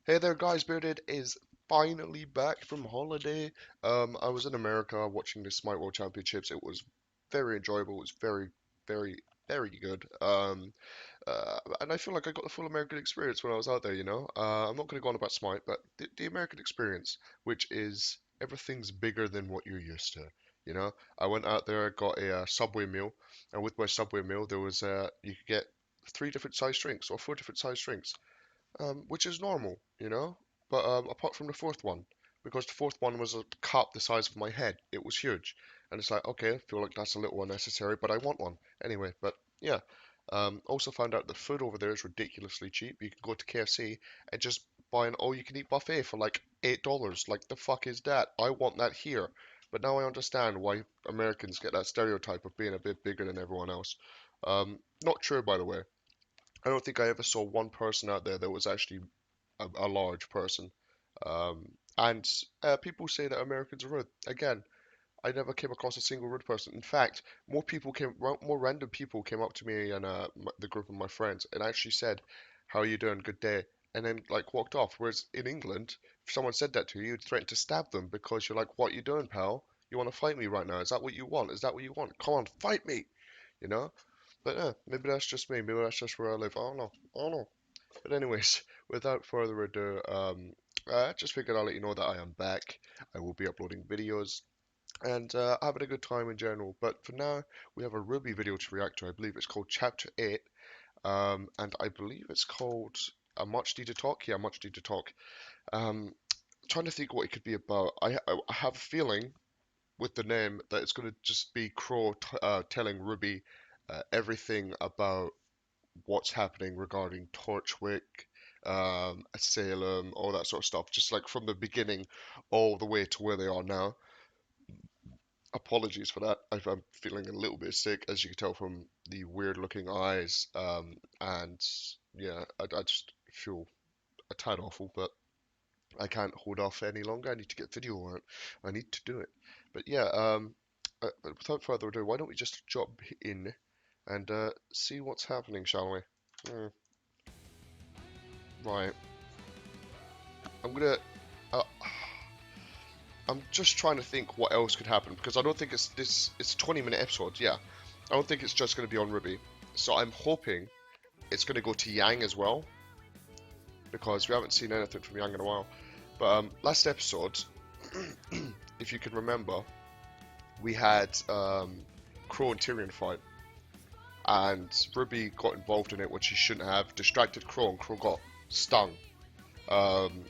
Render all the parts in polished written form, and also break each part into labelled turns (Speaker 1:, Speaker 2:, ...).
Speaker 1: Hey there guys, Beardid is finally back from holiday. I was in America watching the Smite World Championships. It was very enjoyable. It was very, very good. And I feel like I got the full American experience when I was out there, you know? I'm not going to go on about Smite, but the American experience, which is everything's bigger than what you're used to, you know? I went out there, got a Subway meal, and with my Subway meal, there was you could get three different size drinks or four different size drinks, which is normal, you know. But apart from the fourth one, because the fourth one was a cup the size of my head, it was huge, and it's like, okay, I feel like that's a little unnecessary, but I want one anyway. But yeah, also found out the food over there is ridiculously cheap. You can go to KFC and just buy an all-you-can-eat buffet for like $8. Like the fuck is that? I want that here. But now I understand why Americans get that stereotype of being a bit bigger than everyone else. Not true, by the way. I don't think I ever saw one person out there that was actually a large person. And people say that Americans are rude. Again, I never came across a single rude person. In fact, more random people came up to me and the group of my friends and actually said, "How are you doing? Good day," and then like walked off. Whereas in England, if someone said that to you, you'd threaten to stab them because you're like, "What you doing, pal? You want to fight me right now? Is that what you want? Is that what you want? Come on, fight me!" You know? But yeah, maybe that's just me. Maybe that's just where I live. I don't know. I don't know. But anyways, without further ado, I just figured I'll let you know that I am back. I will be uploading videos and having a good time in general. But for now, we have a RWBY video to react to. I believe it's called Chapter 8, and I believe it's called A Much Needed Talk. Yeah, Much Needed Talk. Trying to think what it could be about. I have a feeling with the name that it's going to just be Crow telling RWBY everything about what's happening regarding Torchwick, Salem, all that sort of stuff, just like from the beginning all the way to where they are now. Apologies for that. I'm feeling a little bit sick, as you can tell from the weird looking eyes. And yeah, I just feel a tad awful, but I can't hold off any longer. I need to get video on it. I need to do it. But yeah, but without further ado, why don't we just jump in and see what's happening, shall we? Mm, right. I'm gonna. Uh, I'm just trying to think what else could happen because I don't think it's this. It's a 20-minute episode. Yeah, I don't think it's just gonna be on RWBY. So I'm hoping it's gonna go to Yang as well because we haven't seen anything from Yang in a while. But last episode, if you can remember, we had Crow and Tyrion fight, and RWBY got involved in it, which he shouldn't have. Distracted Crow, and Crow got stung. Um,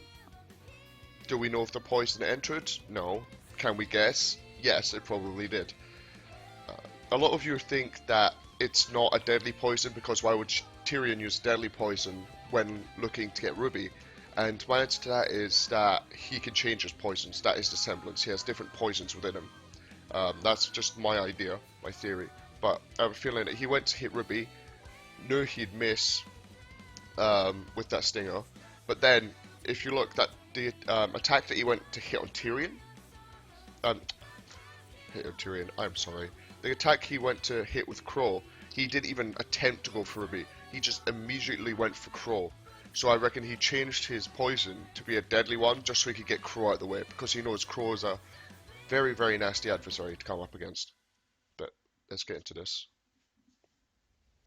Speaker 1: Do we know if the poison entered? No. Can we guess? Yes, it probably did. A lot of you think that it's not a deadly poison because why would Tyrion use deadly poison when looking to get RWBY? And my answer to that is that he can change his poisons. That is the semblance. He has different poisons within him. That's just my idea, my theory. But I have a feeling that he went to hit RWBY, knew he'd miss with that stinger, but then if you look, that the attack that he went to hit on Tyrion, um, hit on Tyrion, I'm sorry, the attack he went to hit with Crow, he didn't even attempt to go for RWBY. He just immediately went for Crow. So I reckon he changed his poison to be a deadly one just so he could get Crow out of the way because he knows Crow is a very, very nasty adversary to come up against. But let's get into this.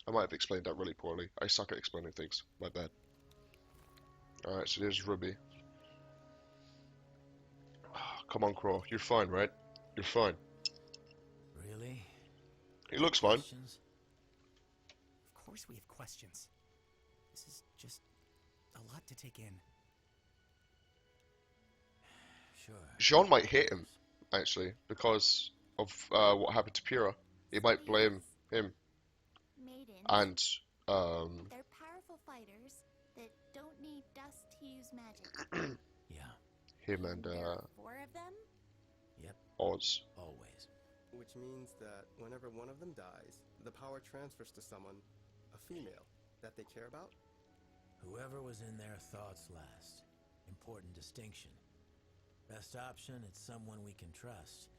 Speaker 1: I might have explained that really poorly. I suck at explaining things. My bad. Alright, so there's RWBY. Come on, Crow. You're fine, right? You're fine.
Speaker 2: Really?
Speaker 1: He looks fine.
Speaker 2: Questions? Of course we have questions. This is just a lot to take in. Sure.
Speaker 1: Jean might hate him, actually, because of what happened to Pyrrha. He might blame him.
Speaker 3: Maidens.
Speaker 1: And,
Speaker 3: They're powerful fighters that don't need dust to use magic.
Speaker 2: Yeah.
Speaker 1: him and,
Speaker 3: There are four of them?
Speaker 2: Yep.
Speaker 1: Oz.
Speaker 2: Always.
Speaker 4: Which means that whenever one of them dies, the power transfers to someone, a female, that they care about?
Speaker 2: Whoever was in their thoughts last. Important distinction. Best option, it's someone we can trust.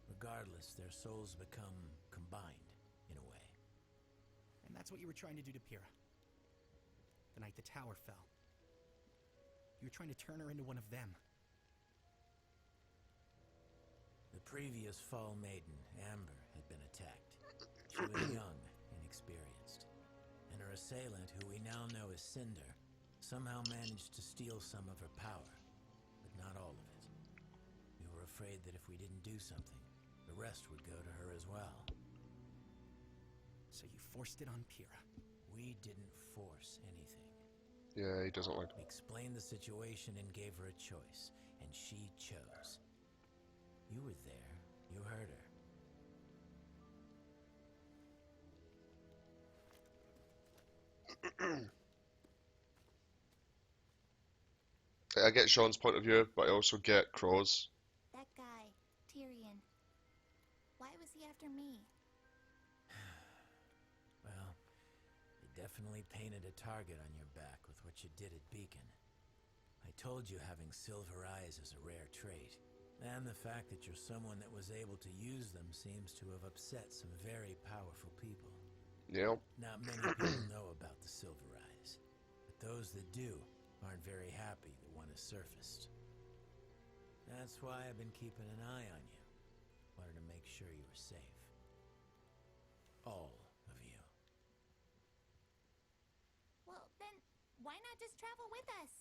Speaker 2: Regardless, their souls become combined, in a way.
Speaker 5: And that's what you were trying to do to Pyrrha. The night the tower fell. You were trying to turn her into one of them.
Speaker 2: The previous Fall Maiden, Amber, had been attacked. She was young, inexperienced, and her assailant, who we now know as Cinder, somehow managed to steal some of her power, but not all of it. We were afraid that if we didn't do something, the rest would go to her as well.
Speaker 5: So you forced it on Pyrrha.
Speaker 2: We didn't force anything.
Speaker 1: Yeah, he doesn't like.
Speaker 2: We explained the situation and gave her a choice, and she chose. You were there. You heard her.
Speaker 1: I get Sean's point of view, but I also get Crow's.
Speaker 3: That guy, Tyrion. Why was he after me?
Speaker 2: Well, you definitely painted a target on your back with what you did at Beacon. I told you having silver eyes is a rare trait, and the fact that you're someone that was able to use them seems to have upset some very powerful people.
Speaker 1: Yeah.
Speaker 2: Not many people know about the silver eyes, but those that do aren't very happy that one has surfaced. That's why I've been keeping an eye on you. Wanted to make sure you were safe. All of you.
Speaker 3: Well, then, why not just travel with us?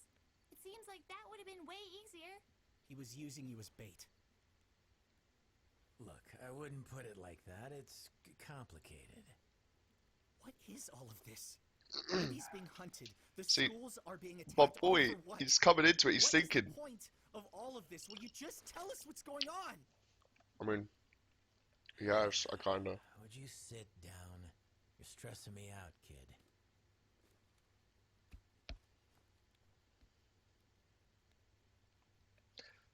Speaker 3: It seems like that would have been way easier.
Speaker 5: He was using you as bait.
Speaker 2: Look, I wouldn't put it like that. It's complicated.
Speaker 5: What is all of this? Baby's being hunted. The
Speaker 1: See,
Speaker 5: schools are being attacked.
Speaker 1: My
Speaker 5: all
Speaker 1: boy,
Speaker 5: for what?
Speaker 1: he's coming into it. He's
Speaker 5: What
Speaker 1: thinking.
Speaker 5: is the point of all of this? Will you just tell us what's going on?
Speaker 1: I mean, yes, I kinda.
Speaker 2: Would you sit down? You're stressing me out, kid.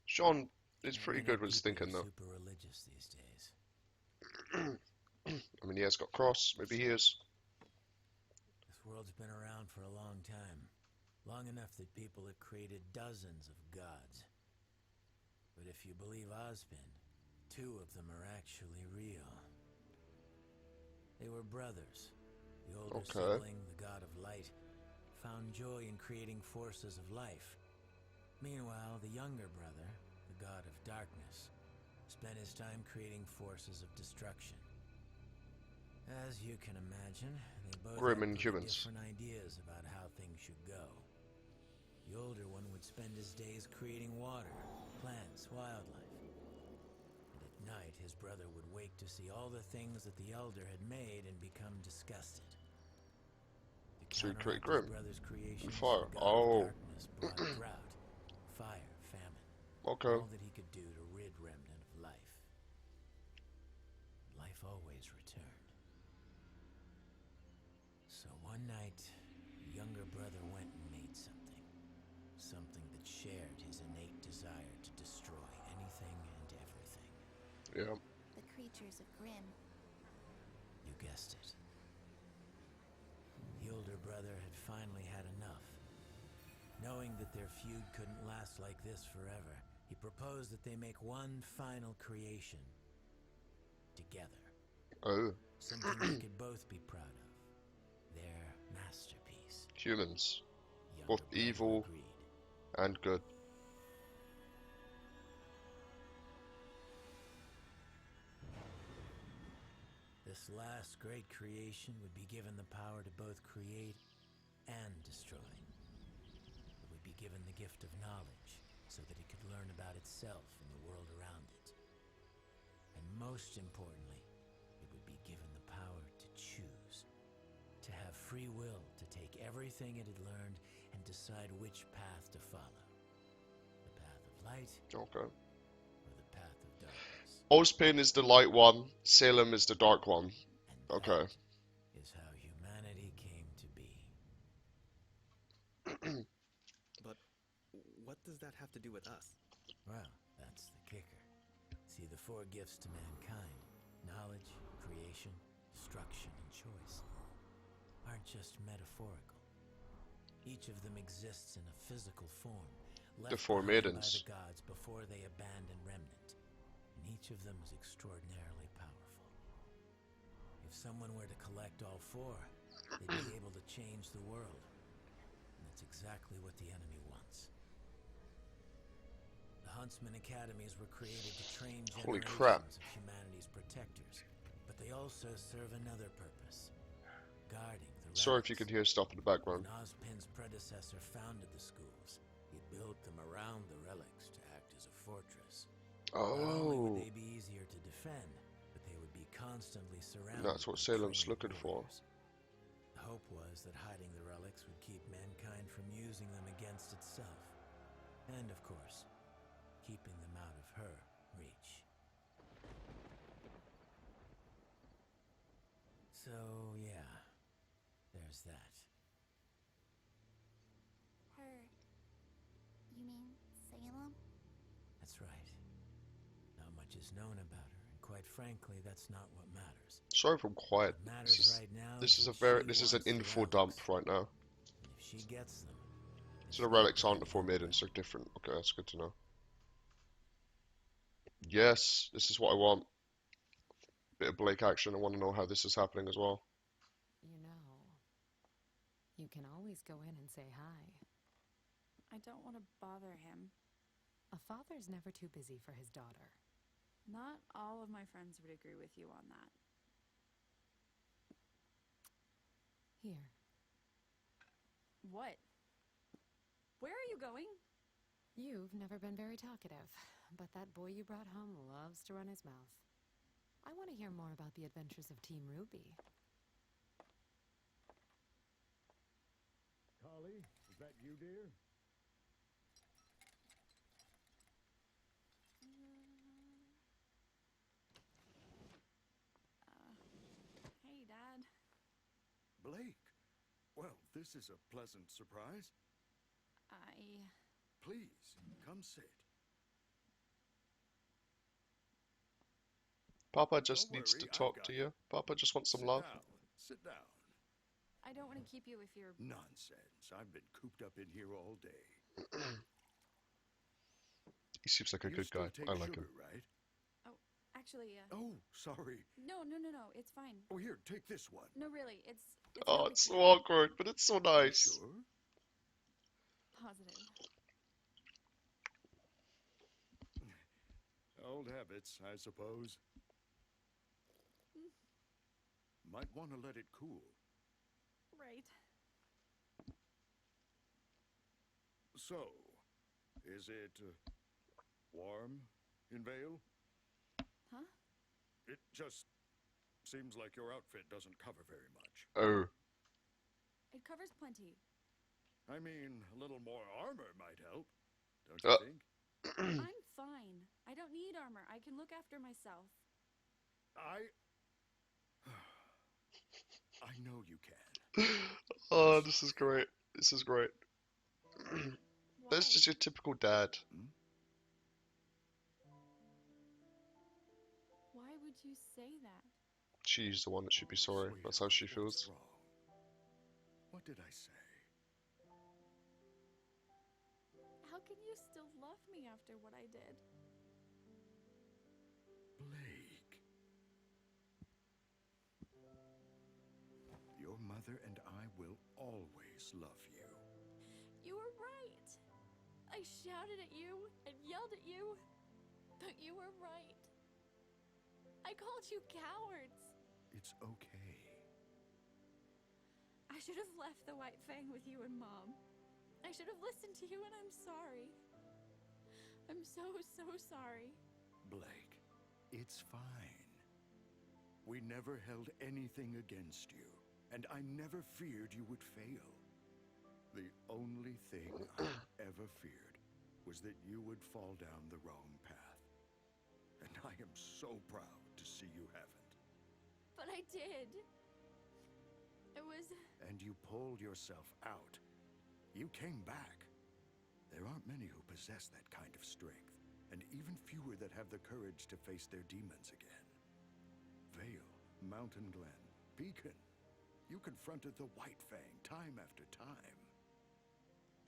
Speaker 1: Sean is
Speaker 2: Not
Speaker 1: pretty
Speaker 2: many
Speaker 1: good with his
Speaker 2: people
Speaker 1: thinking,
Speaker 2: are
Speaker 1: though.
Speaker 2: super religious these days.
Speaker 1: I mean, he has got Cross. Maybe he is.
Speaker 2: This world's been around for a long time. Long enough that people have created dozens of gods. But if you believe Ozpin, 2 of them are actually real. They were brothers. The older sibling, the god of light, found joy in creating forces of life. Meanwhile, the younger brother, the god of darkness, spent his time creating forces of destruction. As you can imagine, they both
Speaker 1: Grim
Speaker 2: had pretty
Speaker 1: Inhumans.
Speaker 2: different ideas about how things should go. The older one would spend his days creating water, plants, wildlife. And at night, his brother would wake to see all the things that the elder had made and become disgusted. To
Speaker 1: So he created
Speaker 2: counteract
Speaker 1: Grim
Speaker 2: his brother's creations,
Speaker 1: and fire.
Speaker 2: the god
Speaker 1: Oh,
Speaker 2: of darkness brought drought, fire, famine,
Speaker 1: okay.
Speaker 2: all that he could do to rid Remnant of life. Life always returned. So one night, the younger brother went and made something. Something that shared his innate desire to destroy anything and everything.
Speaker 1: Yeah.
Speaker 3: The creatures of Grimm.
Speaker 2: You guessed it. The older brother had finally had enough. Knowing that their feud couldn't last like this forever, he proposed that they make one final creation. Together.
Speaker 1: Oh,
Speaker 2: Something they could both be proud of. Their masterpiece.
Speaker 1: humans.
Speaker 2: Younger
Speaker 1: Both
Speaker 2: brother
Speaker 1: evil
Speaker 2: agreed.
Speaker 1: and good.
Speaker 2: This last great creation would be given the power to both create and destroy. It would be given the gift of knowledge so that it could learn about itself and the world around it. And most importantly, it would be given the power to choose, to have free will to take everything it had learned and decide which path to follow. The path of light
Speaker 1: Okay.
Speaker 2: or the path of darkness.
Speaker 1: Ozpin is the light one. Salem is the dark one.
Speaker 2: And
Speaker 1: Okay.
Speaker 2: that is how humanity came to be.
Speaker 4: But what does that have to do with us?
Speaker 2: Well, that's the kicker. See, the 4 gifts to mankind, knowledge, creation, destruction, and choice, aren't just metaphorical. Each of them exists in a physical form, left
Speaker 1: The 4
Speaker 2: behind by
Speaker 1: maidens.
Speaker 2: the gods before they abandon Remnant. And each of them is extraordinarily powerful. If someone were to collect all 4, they'd be able to change the world. And that's exactly what the enemy wants. Huntsman academies were created to train
Speaker 1: Holy crap.
Speaker 2: generations of humanity's protectors, but they also serve another purpose: guarding the
Speaker 1: Sorry if you
Speaker 2: relics.
Speaker 1: can hear stuff in the background.
Speaker 2: When Ozpin's predecessor founded the schools, he built them around the relics to act as a fortress. Not only would
Speaker 1: Oh,
Speaker 2: they be easier to defend, but they would be constantly surrounded
Speaker 1: that's what
Speaker 2: by
Speaker 1: Salem's
Speaker 2: trained
Speaker 1: looking for.
Speaker 2: warriors. The hope was that hiding the relics would keep mankind from using them against itself. And, of course, keeping them out of her reach. So, yeah, there's that.
Speaker 3: Her. You mean Salem?
Speaker 2: That's right. Not much is known about her, and quite frankly, that's not what matters.
Speaker 1: Sorry if I'm quiet.
Speaker 2: What matters right now
Speaker 1: This is
Speaker 2: that
Speaker 1: an
Speaker 2: she wants the
Speaker 1: info dump
Speaker 2: relics.
Speaker 1: right now.
Speaker 2: And if she gets them,
Speaker 1: So the relics aren't the Formidans, they're different. Okay, that's good to know. Yes, this is what I want. Bit of Blake action. I want to know how this is happening as well.
Speaker 6: You know, you can always go in and say hi.
Speaker 7: I don't want to bother him.
Speaker 6: A father's never too busy for his daughter.
Speaker 7: Not all of my friends would agree with you on that.
Speaker 6: Here.
Speaker 7: What? Where are you going?
Speaker 6: You've never been very talkative, but that boy you brought home loves to run his mouth. I want to hear more about the adventures of Team RWBY.
Speaker 8: Collie, is that you, dear?
Speaker 7: Hey, Dad.
Speaker 8: Blake. Well, this is a pleasant surprise. Please, come sit.
Speaker 1: Papa just
Speaker 8: Don't
Speaker 1: needs
Speaker 8: worry,
Speaker 1: to
Speaker 8: I've
Speaker 1: talk
Speaker 8: got
Speaker 1: to
Speaker 8: it.
Speaker 1: you. Papa just wants some
Speaker 8: Sit
Speaker 1: love.
Speaker 8: down. Sit down.
Speaker 7: I don't want to keep you if you're...
Speaker 8: Nonsense. I've been cooped up in here all day.
Speaker 1: He seems like a
Speaker 8: You
Speaker 1: good
Speaker 8: still
Speaker 1: guy.
Speaker 8: take
Speaker 1: I like
Speaker 8: sugar,
Speaker 1: him.
Speaker 8: right?
Speaker 7: Oh, actually,
Speaker 8: Oh, sorry.
Speaker 7: No, it's fine.
Speaker 8: Oh, here, take this one.
Speaker 7: No, really, it's
Speaker 1: Oh,
Speaker 7: no
Speaker 1: it's
Speaker 7: big
Speaker 1: so
Speaker 7: deal.
Speaker 1: awkward, but it's so
Speaker 8: You
Speaker 1: nice.
Speaker 8: sure?
Speaker 7: Positive.
Speaker 8: Old habits, I suppose. Might want to let it cool.
Speaker 7: Right.
Speaker 8: So, is it warm in Vale?
Speaker 7: Huh?
Speaker 8: It just seems like your outfit doesn't cover very much.
Speaker 1: Oh,
Speaker 7: It covers plenty.
Speaker 8: I mean, a little more armor might help, don't you
Speaker 1: Uh.
Speaker 8: think?
Speaker 7: I'm fine. I don't need armor. I can look after myself.
Speaker 8: I know you can.
Speaker 1: oh, this is great. This is great.
Speaker 7: Why?
Speaker 1: That's just your typical dad.
Speaker 7: Why would you say that?
Speaker 1: She's the one that should be sorry. That's how she
Speaker 8: Sweetheart,
Speaker 1: feels.
Speaker 8: what's wrong? What did I say?
Speaker 7: How can you still love me after what I did?
Speaker 8: Blake. Your mother and I will always love you.
Speaker 7: You were right. I shouted at you and yelled at you, but you were right. I called you cowards.
Speaker 8: It's okay.
Speaker 7: I should have left the White Fang with you and Mom. I should have listened to you, and I'm sorry. I'm so sorry.
Speaker 8: Blake, it's fine. We never held anything against you, and I never feared you would fail. The only thing I ever feared was that you would fall down the wrong path. And I am so proud to see you haven't.
Speaker 7: But I did. It was...
Speaker 8: And you pulled yourself out. You came back. There aren't many who possess that kind of strength, and even fewer that have the courage to face their demons again. Vale, Mountain Glen, Beacon. You confronted the White Fang time after time.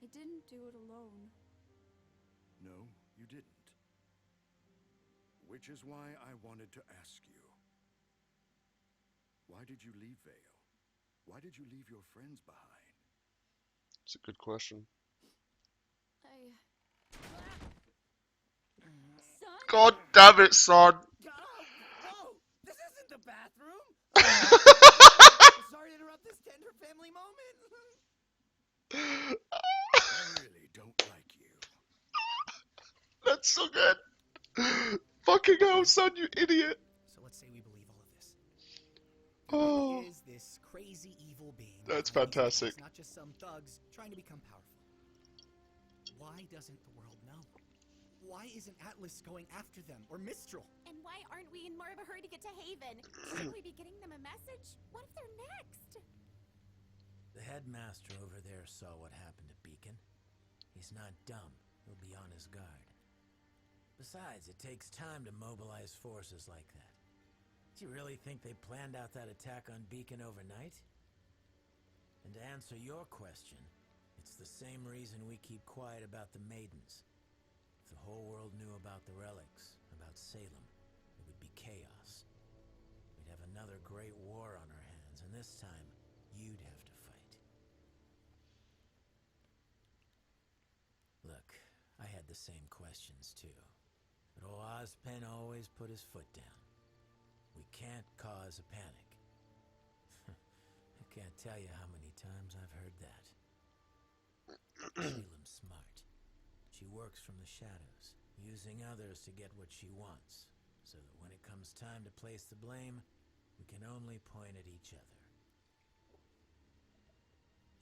Speaker 7: I didn't do it alone.
Speaker 8: No, you didn't. Which is why I wanted to ask you. Why did you leave Vale? Why did you leave your friends behind?
Speaker 1: It's a good question. God damn it, son.
Speaker 5: Oh, whoa! This isn't the bathroom! Sorry to interrupt this tender family moment.
Speaker 8: I really don't like you.
Speaker 1: That's so good. Fucking hell, son, you idiot.
Speaker 5: So let's say we believe all of this.
Speaker 1: Oh,
Speaker 5: Is this crazy evil being
Speaker 1: that's
Speaker 5: behind these
Speaker 1: fantastic.
Speaker 5: attacks, not just some thugs trying to become powerful? Why doesn't the world know? Why isn't Atlas going after them, or Mistral?
Speaker 3: And why aren't we in more of a hurry to get to Haven? Should we be getting them a message? What if they're next?
Speaker 2: The headmaster over there saw what happened to Beacon. He's not dumb. He'll be on his guard. Besides, it takes time to mobilize forces like that. Do you really think they planned out that attack on Beacon overnight? And to answer your question, it's the same reason we keep quiet about the Maidens. If the whole world knew about the relics, about Salem, it would be chaos. We'd have another great war on our hands, and this time, you'd have to fight. Look, I had the same questions too. But old Ozpen always put his foot down. We can't cause a panic. I can't tell you how many times I've heard that. Salem's smart. She works from the shadows, using others to get what she wants, so that when it comes time to place the blame, we can only point at each other.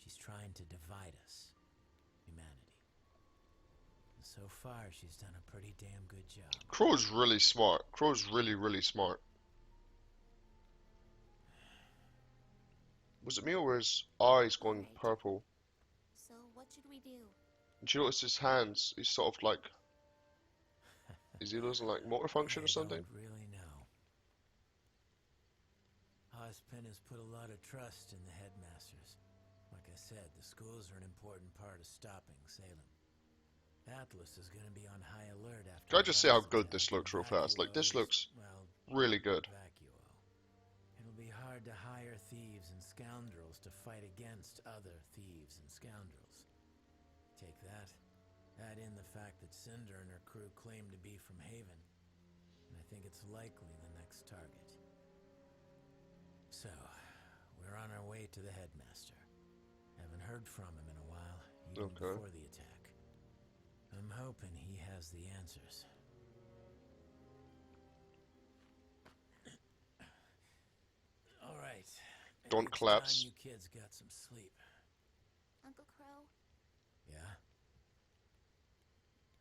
Speaker 2: She's trying to divide us, humanity. And so far, she's done a pretty damn good job.
Speaker 1: Crow's really smart. Crow's really, really smart. Was it me or was his eyes going purple?
Speaker 3: So what should we do?
Speaker 1: Did you notice his hands? He's sort of like... Is he losing like motor function or something?
Speaker 2: I don't really know. Ozpen has put a lot of trust in the headmasters. Like I said, the schools are an important part of stopping Salem. Atlas is going to be on high alert after.
Speaker 1: Can I just say how good
Speaker 2: attack,
Speaker 1: this looks real
Speaker 2: and
Speaker 1: fast? Like, this looks
Speaker 2: well,
Speaker 1: really good.
Speaker 2: vacuo. It'll be hard to hire thieves and scoundrels to fight against other thieves and scoundrels. Take that. Add in the fact that Cinder and her crew claim to be from Haven, and I think it's likely the next target. So, we're on our way to the headmaster. Haven't heard from him in a while, even
Speaker 1: Okay.
Speaker 2: before the attack. I'm hoping he has the answers. All right.
Speaker 1: Don't
Speaker 2: It's
Speaker 1: collapse.
Speaker 2: time you kids got some sleep.
Speaker 3: Uncle Crow,
Speaker 2: Yeah?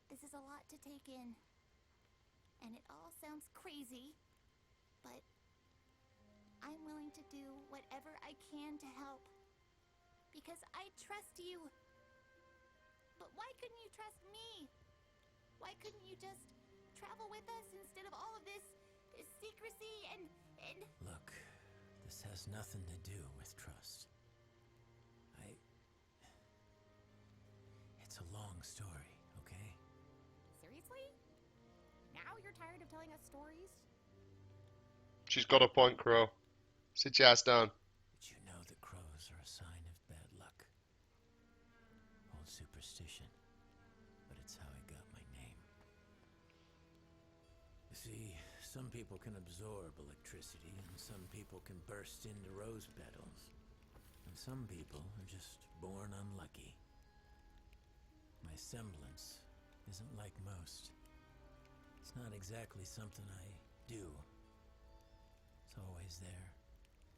Speaker 3: this is a lot to take in. And it all sounds crazy, but I'm willing to do whatever I can to help. Because I trust you. But why couldn't you trust me? Why couldn't you just travel with us instead of all of this secrecy and...
Speaker 2: Look, this has nothing to do with trust. It's a long story, okay?
Speaker 3: Seriously? Now you're tired of telling us stories?
Speaker 1: She's got a point, Crow. Sit your ass down.
Speaker 2: But you know that crows are a sign of bad luck. Old superstition. But it's how I got my name. You see, some people can absorb electricity, and some people can burst into rose petals. And some people are just born unlucky. My semblance isn't like most. It's not exactly something I do. It's always there,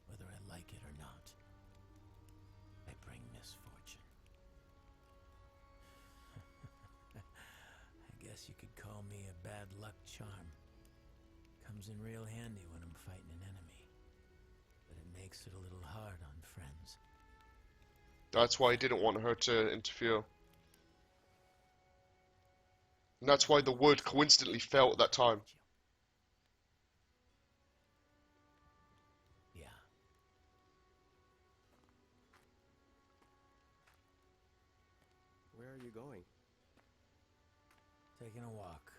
Speaker 2: whether I like it or not. I bring misfortune. I guess you could call me a bad luck charm. Comes in real handy when I'm fighting an enemy. But it makes it a little hard on friends.
Speaker 1: That's why he didn't want her to interfere. And that's why the wood coincidentally fell at that time.
Speaker 2: Yeah.
Speaker 4: Where are you going?
Speaker 2: Taking a walk.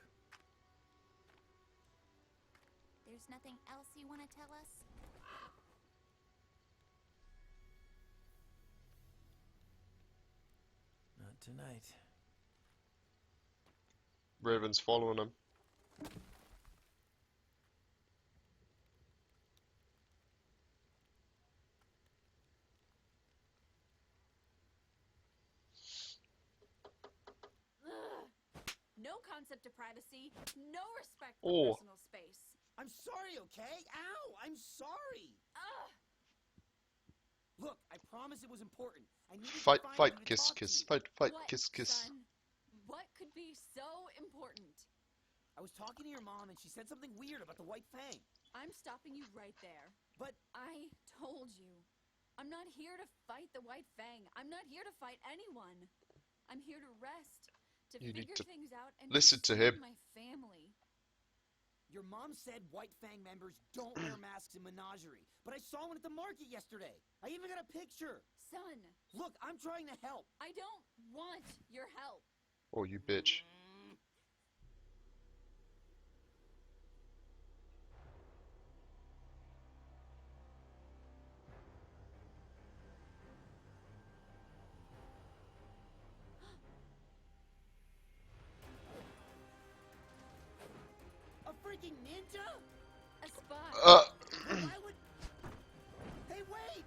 Speaker 3: There's nothing else you want to tell us?
Speaker 2: Not tonight.
Speaker 1: Raven's following him.
Speaker 7: Ugh. No concept of privacy, no respect for
Speaker 1: Oh,
Speaker 7: personal space.
Speaker 5: I'm sorry, okay? Ow! I'm sorry!
Speaker 7: Ugh.
Speaker 5: Look, I promise it was important. I needed to
Speaker 1: fight,
Speaker 5: find
Speaker 1: fight,
Speaker 5: you to
Speaker 1: kiss,
Speaker 5: talk to
Speaker 1: kiss,
Speaker 5: you.
Speaker 1: fight,
Speaker 7: What,
Speaker 1: kiss, kiss.
Speaker 7: son? What could be so important?
Speaker 5: I was talking to your mom and she said something weird about the White Fang.
Speaker 7: I'm stopping you right there.
Speaker 5: But
Speaker 7: I told you. I'm not here to fight the White Fang. I'm not here to fight anyone. I'm here to rest, to
Speaker 1: You need
Speaker 7: figure
Speaker 1: to
Speaker 7: things out, and
Speaker 1: listen
Speaker 7: to
Speaker 1: to him.
Speaker 7: save my family.
Speaker 5: your mom said White Fang members don't wear masks in Menagerie. But I saw one at the market yesterday. I even got a picture.
Speaker 7: Son,
Speaker 5: Look, I'm trying to help.
Speaker 7: I don't want your help.
Speaker 1: Oh, you bitch.
Speaker 5: A freaking ninja?
Speaker 7: A spy.
Speaker 5: Why would... Hey, wait!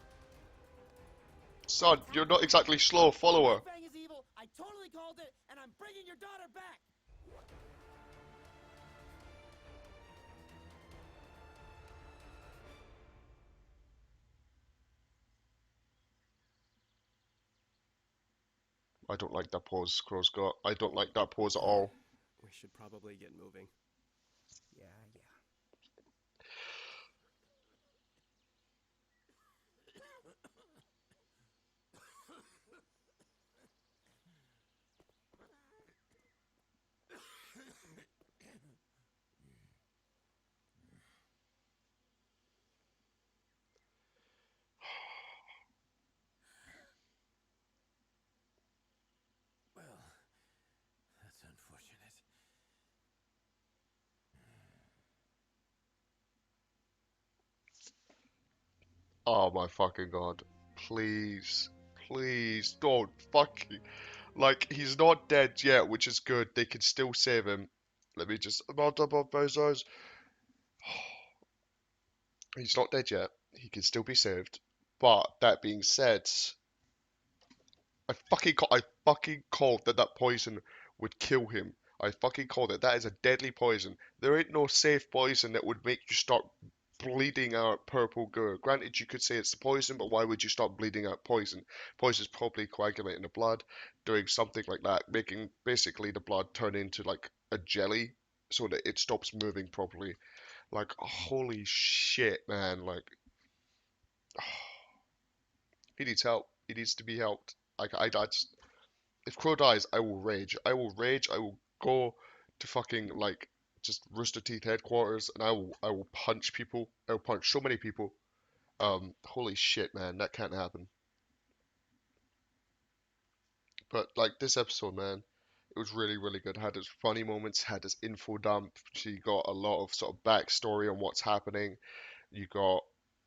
Speaker 1: Son, you're not exactly slow. Follow her.
Speaker 5: White Fang is evil. I totally called it, and I'm bringing your daughter back.
Speaker 1: I don't like that pose Crow's got. I don't like that pose at all.
Speaker 4: We should probably get moving.
Speaker 5: Yeah.
Speaker 2: Well, that's unfortunate.
Speaker 1: Oh my fucking god. Please. Please don't fucking... Like, he's not dead yet, which is good. They can still save him. Let me just... Multiple bezos. He's not dead yet. He can still be saved. But, that being said... I fucking called that that poison would kill him. I fucking called it. That is a deadly poison. There ain't no safe poison that would make you start bleeding out purple goo. Granted, you could say it's the poison, but why would you start bleeding out poison? Poison's probably coagulating the blood, doing something like that, making basically the blood turn into like a jelly so that it stops moving properly. Like, holy shit, man. Like, he needs help. He needs to be helped. I just, if Crow dies, I will rage. I will rage. I will go to fucking like just Rooster Teeth headquarters, and I will punch people. I will punch so many people. Holy shit, man, that can't happen. But like this episode, man, it was really, really good. Had its funny moments, had its info dump. So you got a lot of sort of backstory on what's happening. You got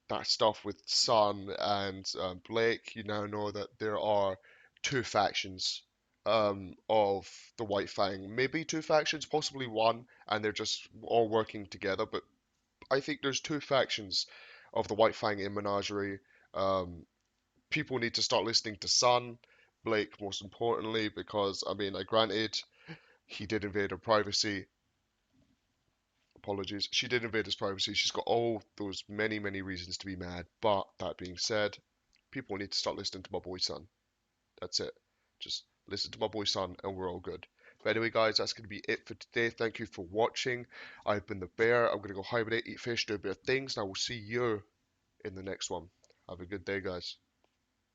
Speaker 1: that stuff with Sun and Blake. You now know that there are two factions of the White Fang. Maybe two factions, possibly one, and they're just all working together. But I think there's two factions of the White Fang in Menagerie. Um, People need to start listening to Sun, Blake, most importantly, because I mean, I granted he did invade her privacy. Apologies. She did invade his privacy. She's got all those many, many reasons to be mad. But that being said, people need to start listening to my boy Sun. That's it. Just listen to my boy Sun and we're all good. But anyway, guys, that's going to be it for today. Thank you for watching. I've been the bear. I'm going to go hibernate, eat fish, do a bit of things, and I will see you in the next one. Have a good day, guys.